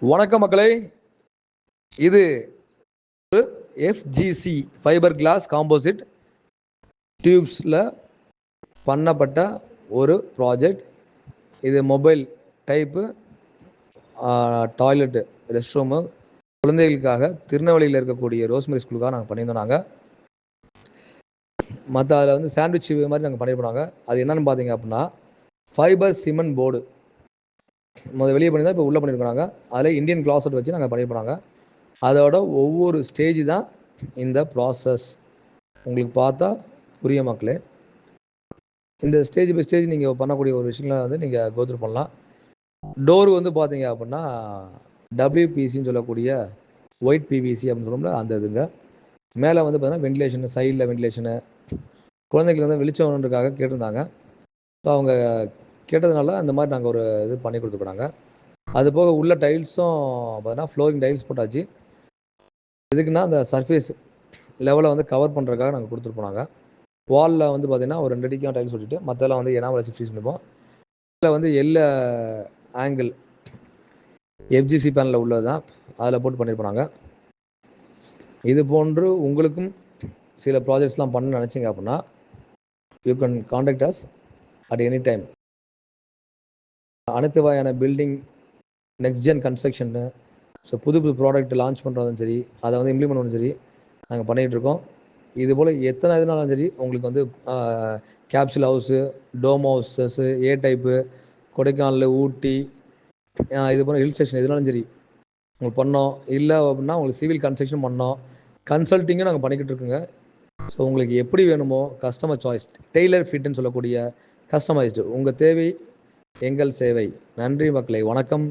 வணக்கம் மக்களே, இது FGC ஃபைபர் கிளாஸ் காம்போசிட் டியூப்ஸில் பண்ணப்பட்ட ஒரு ப்ராஜெக்ட். இது mobile type toilet rest room குழந்தைகளுக்காக திருநெல்வேலியில் இருக்கக்கூடிய ரோஸ்மெரி ஸ்கூலுக்காக நாங்கள் பண்ணியிருந்தோம். நாங்கள் மற்ற அதில் வந்து சாண்ட்விச் மாதிரி நாங்கள் பண்ணியிருப்போம். அது என்னென்னு பார்த்தீங்க அப்படின்னா, ஃபைபர் சிமெண்ட் போர்டு வெளியே பண்ணியிருந்தோம், இப்போ உள்ளே பண்ணியிருக்காங்க. அதில் இந்தியன் கிளாஸட் வச்சு நாங்கள் பண்ணியிருப்பாங்க. அதோட ஒவ்வொரு ஸ்டேஜ் தான் இந்த ப்ராசஸ். உங்களுக்கு பார்த்தா புரிய மக்களே. இந்த ஸ்டேஜ் பை ஸ்டேஜ் நீங்கள் பண்ணக்கூடிய ஒரு விஷயங்களை வந்து நீங்கள் கோத்ரூ பண்ணலாம். டோர் வந்து பார்த்தீங்க அப்படின்னா WPCன்னு சொல்லக்கூடிய ஒயிட் PVC அப்படின்னு சொல்லணும்ல, அந்த இதுங்க. மேலே வந்து பார்த்தீங்கன்னா வென்டிலேஷனு, சைடில் வென்டிலேஷனு, குழந்தைங்களுக்கு வந்து வெளிச்சம்ன்றதுக்காக கேட்டிருந்தாங்க. ஸோ அவங்க கேட்டதுனால அந்த மாதிரி நாங்கள் ஒரு இது பண்ணி கொடுத்துருக்குறாங்க. அது போக உள்ள டைல்ஸும் பார்த்தீங்கன்னா ஃப்ளோரிங் டைல்ஸ் போட்டாச்சு. எதுக்குன்னா அந்த சர்ஃபேஸ் லெவலை வந்து கவர் பண்ணுறதுக்காக நாங்கள் கொடுத்துருப்போம். வாலில் வந்து பார்த்திங்கன்னா ஒரு 2 அடிக்கும் டைல்ஸ் போட்டுட்டு மற்றெல்லாம் வந்து எனாமல் வச்சு ஃப்ரீஸ் பண்ணிப்போம். இதில் வந்து ஆங்கிள் FGC பேனலில் உள்ளது தான், அதில் போட்டு பண்ணியிருப்போம். இது போன்று உங்களுக்கும் சில ப்ராஜெக்ட்ஸ்லாம் பண்ண நினச்சிங்க அப்படின்னா you can contact us at any time. அனைத்து வகையான பில்டிங், நெக்ஸ்ட் ஜென் கன்ஸ்ட்ரக்ஷன்னு, ஸோ புது ப்ராடக்ட் லான்ச் பண்ணுறதும் சரி, அதை வந்து இம்ப்ளிமெண்ட் பண்ணணும் சரி, நாங்கள் பண்ணிகிட்ருக்கோம். இது போல் எத்தனை இதுனாலும் சரி, உங்களுக்கு வந்து capsule house, dome houses, A type, Kodaikanal, Ooty, இது போல் ஹில் ஸ்டேஷன் எதுனாலும் சரி உங்களுக்கு பண்ணோம். இல்லை அப்படின்னா உங்களுக்கு சிவில் கன்ஸ்ட்ரக்ஷன் பண்ணோம், கன்சல்ட்டிங்கும் நாங்கள் பண்ணிக்கிட்டு இருக்கோங்க. ஸோ உங்களுக்கு எப்படி வேணுமோ கஸ்டமர் சாய்ஸ், டெய்லர் ஃபிட்னு சொல்லக்கூடிய கஸ்டமைஸ்டு, உங்கள் தேவை எங்கள் சேவை. நன்றி மக்களே, வணக்கம்.